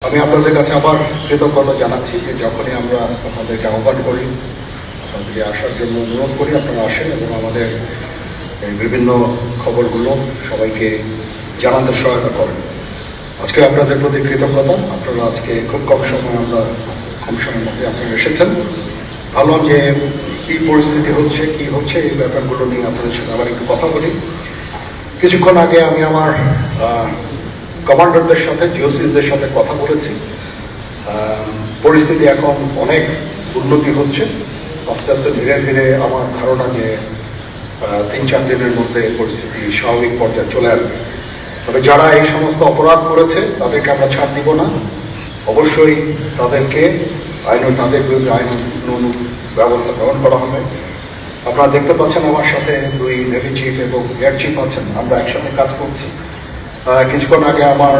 আমি আপনাদের কাছে আবার কৃতজ্ঞতা জানাচ্ছি যে যখনই আমরা আপনাদেরকে আহ্বান করি, আপনাদেরকে আসার জন্য অনুরোধ করি, আপনারা আসেন এবং আমাদের এই বিভিন্ন খবরগুলো সবাইকে জানাতে সহায়তা করেন। আজকে আপনাদের প্রতি কৃতজ্ঞতা। আপনারা আজকে খুব কম সময়ের মধ্যে আপনারা এসেছেন। ভাবলাম যে কী পরিস্থিতি হচ্ছে, কি হচ্ছে, এই ব্যাপারগুলো নিয়ে আপনাদের সাথে আবার একটু কথা বলি। কিছুক্ষণ আগে আমি আমার কমান্ডারদের সাথে, জিওসিদের সাথে কথা বলেছি। পরিস্থিতি এখন অনেক উন্নতি হচ্ছে। আস্তে আস্তে ধীরে ধীরে আমার ধারণা যে 3-4 দিনের মধ্যে পরিস্থিতি স্বাভাবিক পর্যায়ে চলে আসবে। তবে যারা এই সমস্ত অপরাধ করেছে তাদেরকে আমরা ছাড় দিব না। অবশ্যই তাদেরকে তাদের বিরুদ্ধে আইন ব্যবস্থা গ্রহণ করা হবে। আপনারা দেখতে পাচ্ছেন আমার সাথে 2 নেভি চিফ এবং এয়ার চিফ আছেন। আমরা একসাথে কাজ করছি। কিছুক্ষণ আগে আমার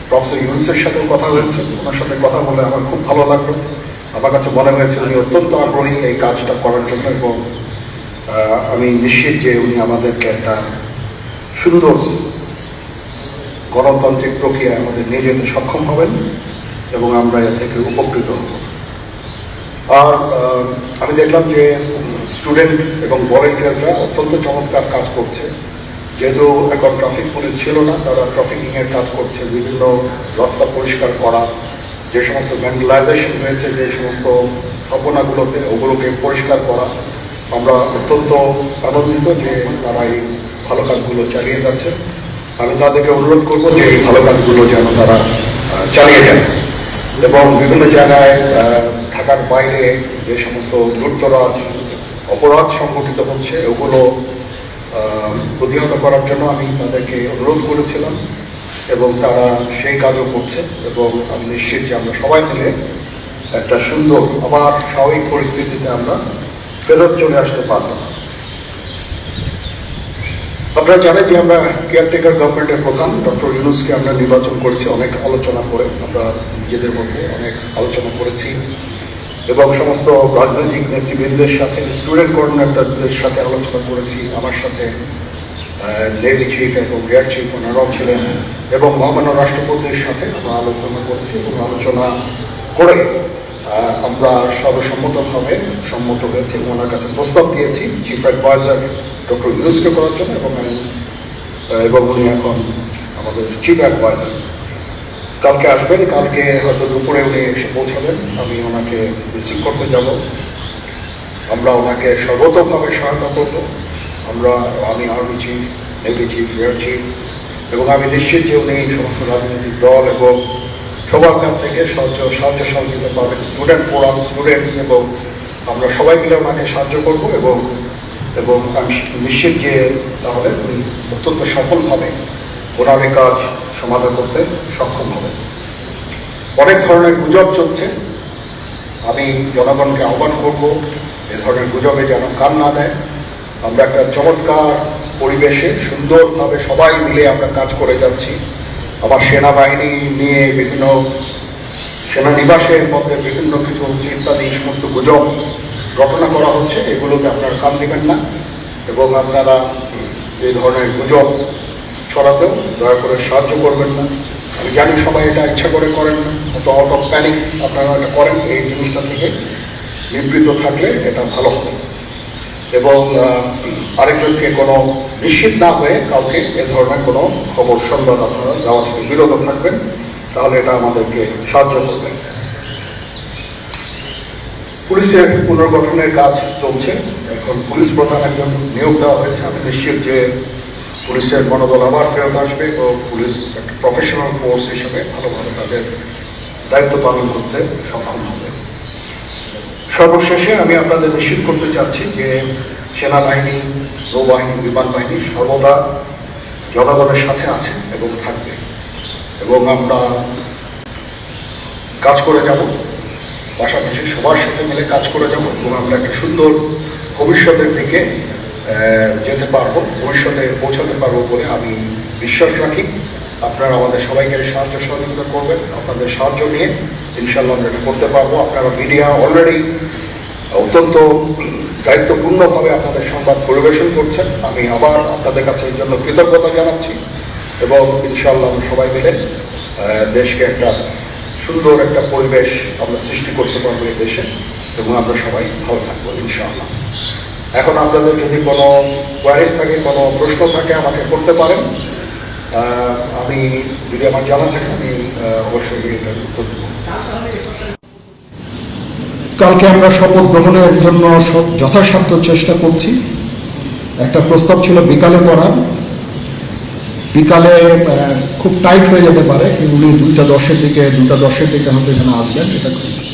প্রফেসর ইউনুসের সাথেও কথা হয়েছে। ওনার সাথে কথা বলে আমার খুব ভালো লাগলো। আমার কাছে মনে হয়েছে উনি অত্যন্ত আগ্রহী এই কাজটা করার জন্য, এবং আমি নিশ্চিত যে উনি আমাদেরকে একটা সুন্দর গণতান্ত্রিক প্রক্রিয়া আমাদের নিয়ে যেতে সক্ষম হবেন এবং আমরা এর থেকে উপকৃত হব। আর আমি দেখলাম যে স্টুডেন্ট এবং ভলেন্টিয়ার্সরা অত্যন্ত চমৎকার কাজ করছে। যেহেতু এখন ট্রাফিক পুলিশ ছিল না, তারা ট্রাফিকিংয়ের কাজ করছে, বিভিন্ন রাস্তা পরিষ্কার করা, যে সমস্ত ভ্যান্ডালাইজেশন হয়েছে যে সমস্ত স্থাপনাগুলোতে, ওগুলোকে পরিষ্কার করা। আমরা অত্যন্ত আনন্দিত যে তারা এই ভালো কাজগুলো চালিয়ে যাচ্ছে। আমি তাদেরকে অনুরোধ করব যে এই ভালো কাজগুলো যেন তারা চালিয়ে যায় এবং বিভিন্ন জায়গায় ঢাকার বাইরে যে সমস্ত লুটতরাজ অপরাধ সংগঠিত হচ্ছে ওগুলো প্রতিহত করার জন্য আমি তাদেরকে অনুরোধ করেছিলাম এবং তারা সেই কাজও করছে। এবং আমি নিশ্চিত যে আমরা সবাই মিলে একটা সুন্দর আবার স্বাভাবিক পরিস্থিতিতে আমরা ফেরত চলে আসতে পারব। আপনারা জানেন যে আমরা কেয়ারটেকার গভর্নমেন্টের প্রধান ডক্টর ইউনুসকে আমরা নির্বাচন করেছি অনেক আলোচনা করে। আমরা নিজেদের মধ্যে অনেক আলোচনা করেছি এবং সমস্ত রাজনৈতিক নেতৃবৃন্দের সাথে, স্টুডেন্ট কোঅর্ডিনেটরদের সাথে আলোচনা করেছি। আমার সাথে নেভি চিফ এবং এয়ার চিফ ওনারাও ছিলেন এবং মহামান্য রাষ্ট্রপতির সাথে আমরা আলোচনা করেছি এবং আলোচনা করে আমরা সর্বসম্মতভাবে সম্মত হয়েছি এবং ওনার কাছে প্রস্তাব দিয়েছি চিফ অ্যাডভাইজার ডক্টর ইউনুসকে করার জন্য এবং উনি এখন আমাদের চিফ অ্যাডভাইজার। কালকে আসবেন, কালকে হয়তো দুপুরে উনি এসে পৌঁছাবেন। আমি ওনাকে রিসিভ করতে যাব। আমরা ওনাকে সর্বতভাবে সহায়তা করব। আমি army chief, navy chief, air chief, এবং আমি নিশ্চিত যে উনি সমস্ত রাজনৈতিক দল এবং সবার কাছ থেকে সাহায্য সহযোগিতা পাবেন। স্টুডেন্ট ফোরাম, স্টুডেন্টস, এবং আমরা সবাই মিলে ওনাকে সাহায্য করব এবং আমি নিশ্চিত যে তাহলে উনি অত্যন্ত সফলভাবে ওনার কাজ সমাধান করতে সক্ষম হবে। অনেক ধরনের গুজব চলছে। আমি জনগণকে আহ্বান করব এ ধরনের গুজবে যেন কান না দেয়। আমরা একটা চমৎকার পরিবেশে সুন্দরভাবে সবাই মিলে আমরা কাজ করে যাচ্ছি। আবার সেনাবাহিনী নিয়ে বিভিন্ন সেনানিবাসের মধ্যে বিভিন্ন কিছু ইত্যাদি সমস্ত গুজব রটনা করা হচ্ছে। এগুলোকে আপনারা কান দেবেন না এবং আপনারা এই ধরনের গুজব ছড়াতেও দয়া করে সাহায্য করবেন না। আমি জানি সবাই এটা ইচ্ছা করে করেন না, অত আউট অফ প্যানিক আপনারা এটা করেন। এই জিনিসটা থেকে নিবৃত্ত থাকলে এটা ভালো হবে এবং আরেকজনকে কোনো নিশ্চিত না হয়ে কাউকে এ ধরনের কোনো খবর সংবাদ আপনারা দেওয়া থেকে বিরত থাকবেন, তাহলে এটা আমাদেরকে সাহায্য করবে। পুলিশের পুনর্গঠনের কাজ চলছে। এখন পুলিশ প্রধান একজন নিয়োগ দেওয়া হয়েছে। আমি নিশ্চিত যে পুলিশের মনোবল আবার ফেরত আসবে ও পুলিশ একটা প্রফেশনাল ফোর্স হিসেবে ভালোভাবে তাদের দায়িত্ব পালন করতে সক্ষম হবে। সর্বশেষে আমি আপনাদের নিশ্চিত করতে চাচ্ছি যে সেনাবাহিনী, নৌবাহিনী, বিমান বাহিনী সর্বদা জনগণের সাথে আছে এবং থাকবে এবং আমরা কাজ করে যাব, পাশাপাশি সবার সাথে মিলে কাজ করে যাব এবং আমরা একটা সুন্দর ভবিষ্যতের দিকে যেতে পারবো, ভবিষ্যতে পৌঁছাতে পারবো বলে আমি বিশ্বাস রাখি। আপনারা আমাদের সবাইকে সাহায্য সহযোগিতা করবেন। আপনাদের সাহায্য নিয়ে ইনশাল্লাহ আমরা এটা করতে পারবো। আপনারা মিডিয়া অলরেডি অত্যন্ত দায়িত্বপূর্ণভাবে আপনাদের সংবাদ পরিবেশন করছেন। আমি আবার আপনাদের কাছে এর জন্য কৃতজ্ঞতা জানাচ্ছি এবং ইনশাল্লাহ আমরা সবাই মিলে দেশকে একটা সুন্দর একটা পরিবেশ আমরা সৃষ্টি করতে পারবো এই দেশে, এবং আমরা সবাই ভালো থাকবো ইনশাআল্লাহ। এখন আপনাদের যদি কোনো কোয়ারিজ থাকে, কোনো প্রশ্ন থাকে, আমাকে করতে পারেন। আমি যদি আমার জানা থাকে আমি অবশ্যই এটার উত্তর দেব। কালকে আমরা শপথ গ্রহণের জন্য যথাসাধ্য চেষ্টা করছি। একটা প্রস্তাব ছিল বিকালে করার, বিকালে খুব টাইট হয়ে যেতে পারে, উনি 2:10-এর দিকে হয়তো এখানে আসবেন, এটা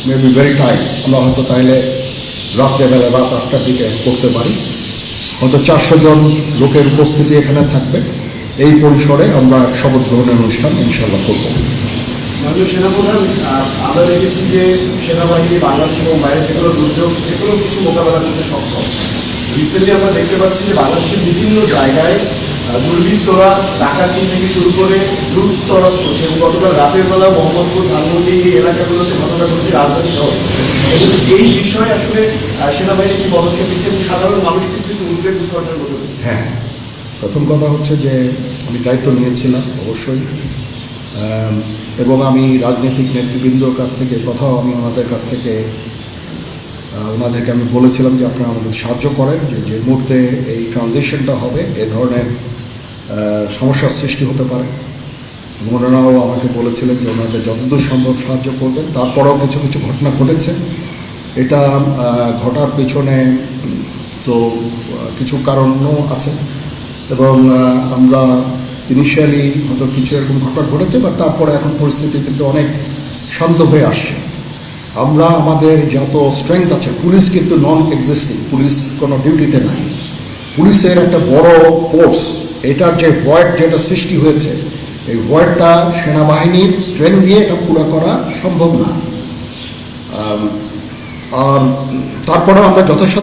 মে বি ভেরি টাইট। আমরা হয়তো তাইলে রাত্রেবেলা রাত 8টার দিকে করতে পারি, হয়তো 400 জন লোকের উপস্থিতি এখানে থাকবে। এই পরিসরে আমরা শপথ গ্রহণের অনুষ্ঠান ইনশাল্লাহ করব। মাননীয় সেনাপ্রধান, আমরা দেখেছি যে সেনাবাহিনী বাংলাদেশ এবং বাইরে যেগুলো দুর্যোগ যেগুলো কিছু মোকাবেলা করতে সক্ষম। রিসেন্টলি আমরা দেখতে পাচ্ছি যে বাংলাদেশের বিভিন্ন জায়গায় দুর্বৃত্তরা ডাকাতি থেকে শুরু করে লুটতরাজ করছে, এবং গতকাল রাতের বেলা মোহাম্মদপুর, ধানমন্ডি এই এলাকাগুলোতে ঘটনা ঘটেছে, রাজধানী শহর। এই বিষয়ে আসলে সেনাবাহিনী কি পদক্ষেপ নিচ্ছে এবং সাধারণ মানুষ কিন্তু উদ্বেগ উৎকণ্ঠার মধ্যে রয়েছে? হ্যাঁ, প্রথম কথা হচ্ছে যে আমি দায়িত্ব নিয়েছিলাম অবশ্যই, এবং আমি রাজনৈতিক নেতৃবৃন্দর কাছ থেকে কথাও আমি ওনাদের কাছ থেকে ওনাদেরকে আমি বলেছিলাম যে আপনারা আমাদের সাহায্য করেন, যে মুহূর্তে এই ট্রানজিশনটা হবে এ ধরনের সমস্যার সৃষ্টি হতে পারে। এবং ওনারাও আমাকে বলেছিলেন যে ওনাদের যতদূর সম্ভব সাহায্য করবেন। তারপরেও কিছু কিছু ঘটনা ঘটেছে, এটা ঘটার পেছনে তো কিছু কারণও আছে, এবং আমরা ইনিশিয়ালি হয়তো কিছু এরকম ঘটনা ঘটেছে, বা তারপরে এখন পরিস্থিতি কিন্তু অনেক শান্ত হয়ে আসছে। আমরা আমাদের যত স্ট্রেংথ আছে, পুলিশ কিন্তু নন এক্সিস্টিং, পুলিশ কোনো ডিউটিতে নাই। পুলিশের একটা বড় ফোর্স, এটার যে ভয়েড যেটা সৃষ্টি হয়েছে, এই ভয়েডটা সেনাবাহিনীর স্ট্রেংথ দিয়ে এটা পুরো করা সম্ভব না। আর তারপরেও আমরা যথাসাধ্য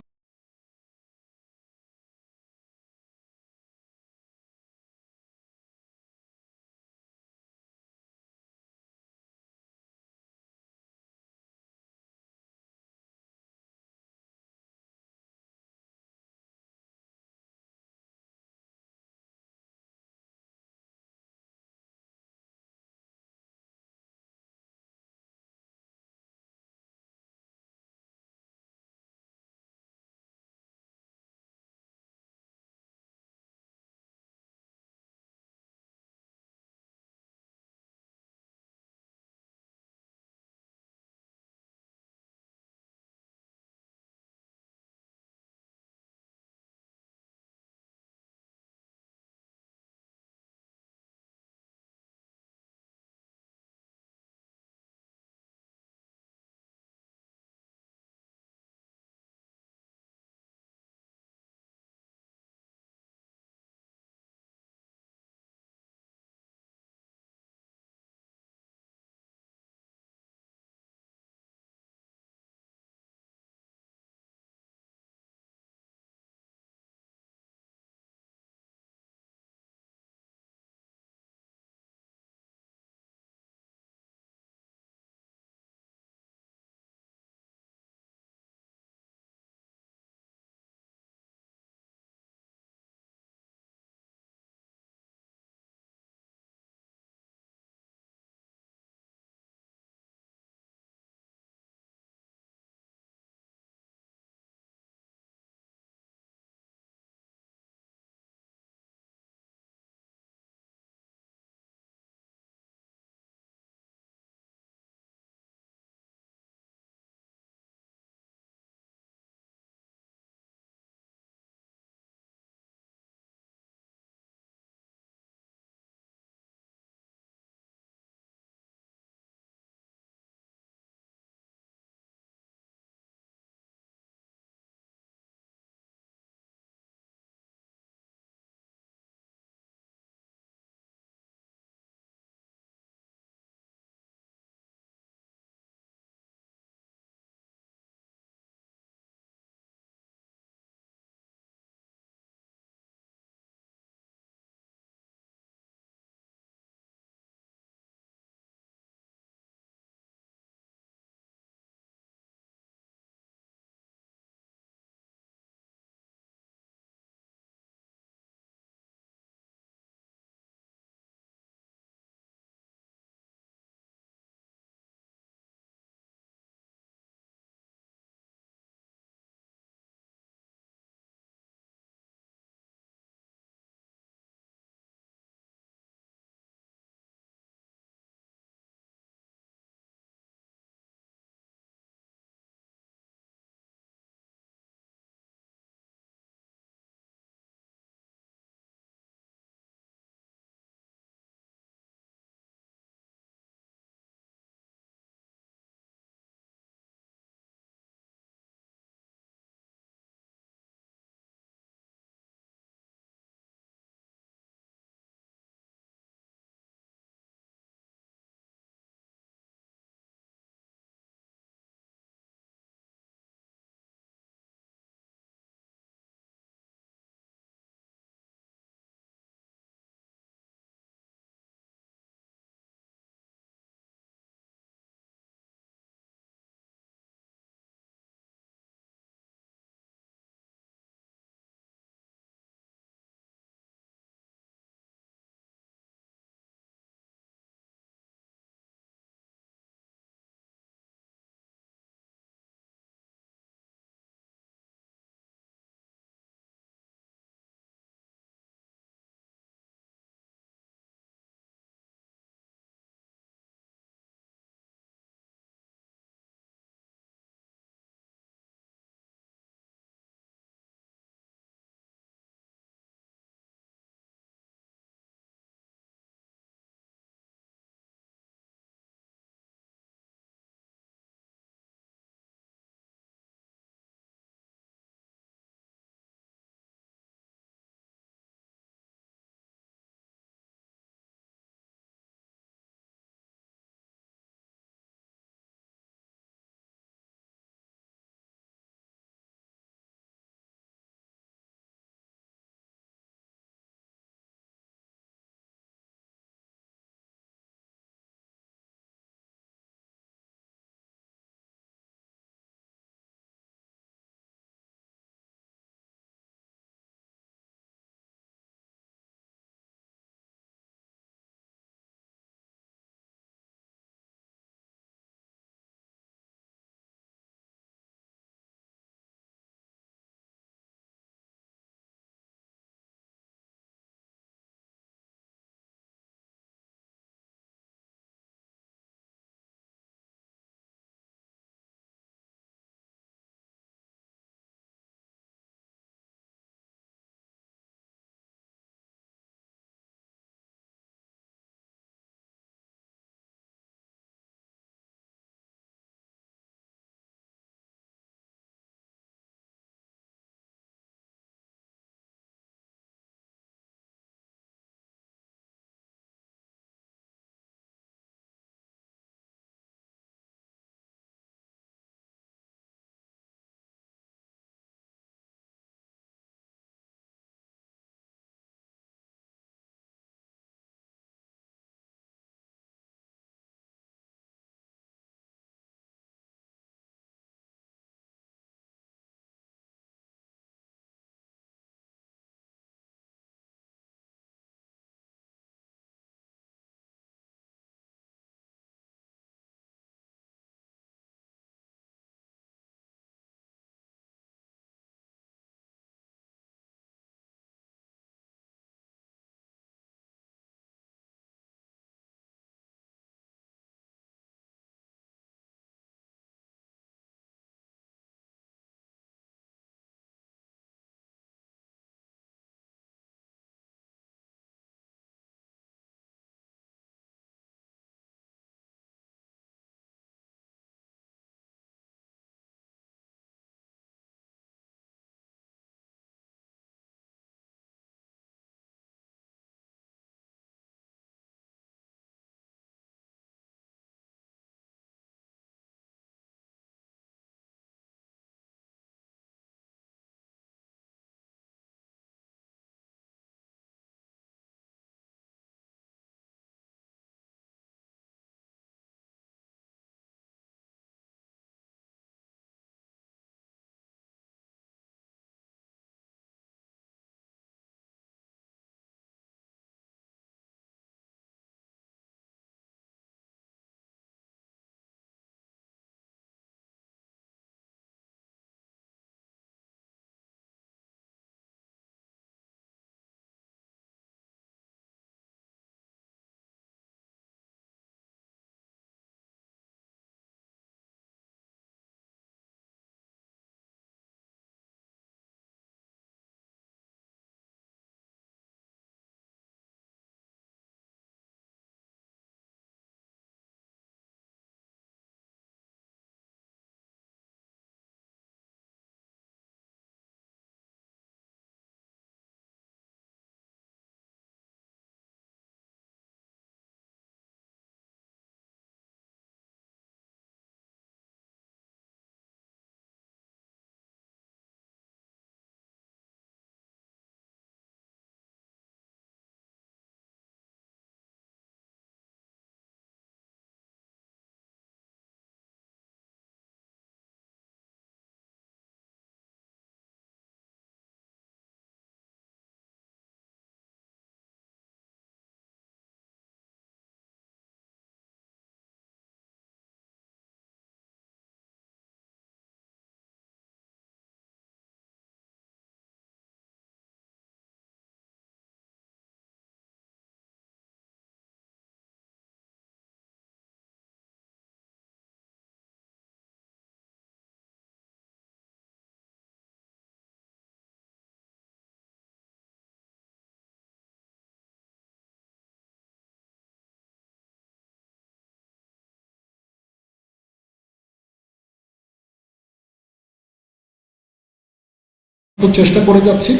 চেষ্টা করে যাচ্ছি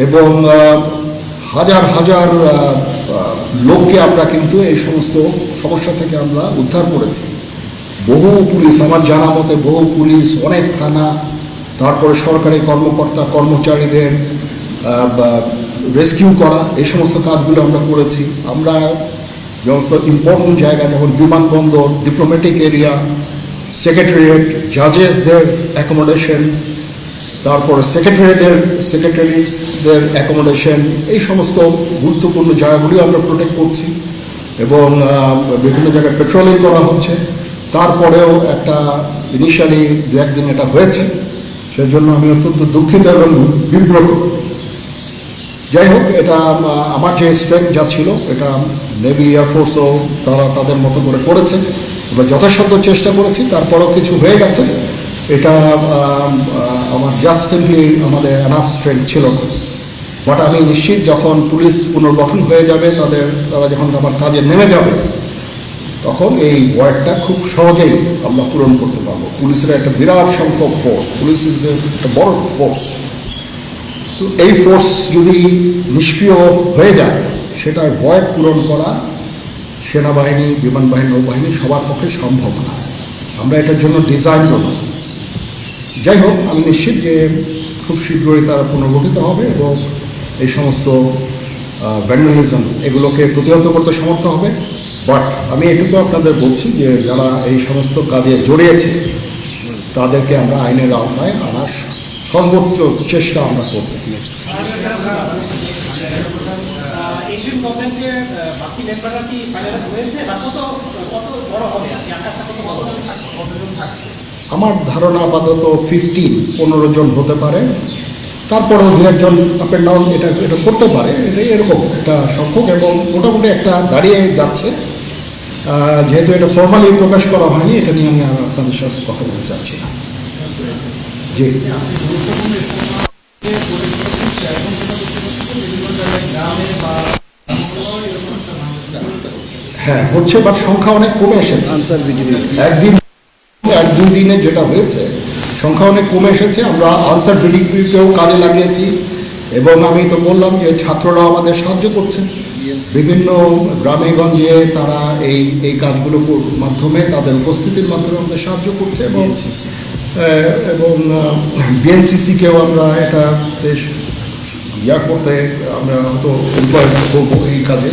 এবং হাজার হাজার লোককে আমরা কিন্তু এই সমস্ত সমস্যা থেকে আমরা উদ্ধার করেছি। বহু পুলিশ, আমার জানা মতে বহু পুলিশ, অনেক থানা, তারপরে সরকারি কর্মকর্তা কর্মচারীদের রেস্কিউ করা, এই সমস্ত কাজগুলো আমরা করেছি। আমরা যত ইম্পর্টেন্ট জায়গা যেমন বিমানবন্দর, ডিপ্লোম্যাটিক এরিয়া, সেক্রেটারিয়েট, জাজেসদের অ্যাকোমোডেশন, তারপরে সেক্রেটারিদের অ্যাকোমোডেশন, এই সমস্ত গুরুত্বপূর্ণ জায়গাগুলি আমরা প্রোটেক্ট করছি এবং বিভিন্ন জায়গায় পেট্রোলিং করা হচ্ছে। তারপরেও একটা ইনিশিয়ালি দু একদিন এটা হয়েছে, সেজন্য আমি অত্যন্ত দুঃখিত এবং বিব্রত। যাই হোক, এটা আমার যে স্ট্রেংথ যা ছিল এটা নেভি এয়ারফোর্সও তারা তাদের মতো করে করেছে, আমরা যথাসাধ্য চেষ্টা করেছি, তারপরেও কিছু হয়ে গেছে। এটা আমার জাস্ট সিম্পলি আমাদের এনাফ স্ট্রেংথ ছিল না। বাট আমি নিশ্চিত যখন পুলিশ পুনর্গঠন হয়ে যাবে, তারা যখন আমার কাজে নেমে যাবে, তখন এই ওয়ার্ডটা খুব সহজেই আমরা পূরণ করতে পারবো। পুলিশের একটা বিরাট সংখ্যক ফোর্স, পুলিশ ইজ একটা বড় ফোর্স। তো এই ফোর্স যদি নিষ্ক্রিয় হয়ে যায়, সেটার ভয়েড পূরণ করা সেনাবাহিনী, বিমান বাহিনী, নৌবাহিনী সবার পক্ষে সম্ভব না। আমরা এটার জন্য ডিজাইন করব। যাই হোক, আমি নিশ্চিত যে খুব শীঘ্রই তারা পুনর্গঠিত হবে এবং এই সমস্ত ভ্যান্ডালিজম এগুলোকে প্রতিহত করতে সমর্থ হবে। বাট আমি এটুকু আপনাদের বলছি যে যারা এই সমস্ত কাজে জড়িয়েছে তাদেরকে আমরা আইনের আওতায় আনার সর্বোচ্চ চেষ্টা আমরা করব। আমার ধারণা আপাতত 15 জন হতে পারে, তারপরেও দু একজন আপ অ্যান্ড ডাউন এটা করতে পারে, এটাই এরকম একটা সংখ্যক এবং মোটামুটি একটা দাঁড়িয়ে যাচ্ছে। যেহেতু এটা ফর্মালি প্রকাশ করা হয়নি, এটা নিয়ে আমি আর আপনাদের সাথে কথা বলতে চাচ্ছি না। জি, হ্যাঁ হচ্ছে, বাট সংখ্যা অনেক কমে এসেছে। এক দুই দিনে যেটা হয়েছে সংখ্যা অনেক কমে এসেছে। আমরা আনসার বিডিপিকেও কাজে লাগিয়েছি এবং আমি তো বললাম যে ছাত্ররা আমাদের সাহায্য করছে বিভিন্ন গ্রামে গঞ্জে, তারা এই কাজগুলোর মাধ্যমে, তাদের উপস্থিতির মাধ্যমে আমাদের সাহায্য করছে এবং বিএনসিসিকেও আমরা এটা বেশ করতে আমরা হয়তো এমপ্লয় করবো এই কাজে।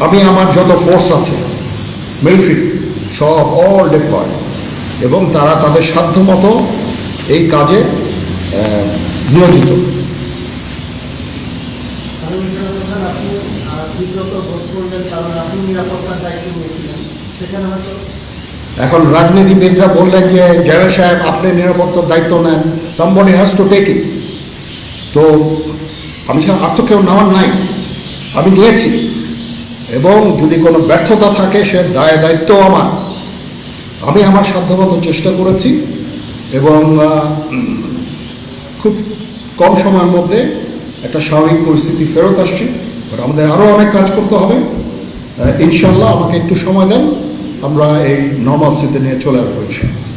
আমি আমার যত ফোর্স আছে মিলিটারি সব অল ডিপ্লয় এবং তারা তাদের সাধ্য মতো এই কাজে নিয়োজিত। এখন রাজনীতিবিদরা বললেন যে জেনারেল সাহেব আপনি নিরাপত্তার দায়িত্ব নেন, somebody has to take it. তো আমি আর তো কেউ নেওয়ার নাই, আমি নিয়েছি এবং যদি কোনো ব্যর্থতা থাকে সে দায়িত্ব আমি আমার সাধ্যমতো চেষ্টা করেছি এবং খুব কম সময়ের মধ্যে একটা স্বাভাবিক পরিস্থিতি ফেরত আসছে। বাট আমাদের আরও অনেক কাজ করতে হবে। ইনশাল্লাহ আমাকে একটু সময় দেন, আমরা এই নর্মাল স্থিতি নিয়ে চলে আসবো ইনশাল্লাহ।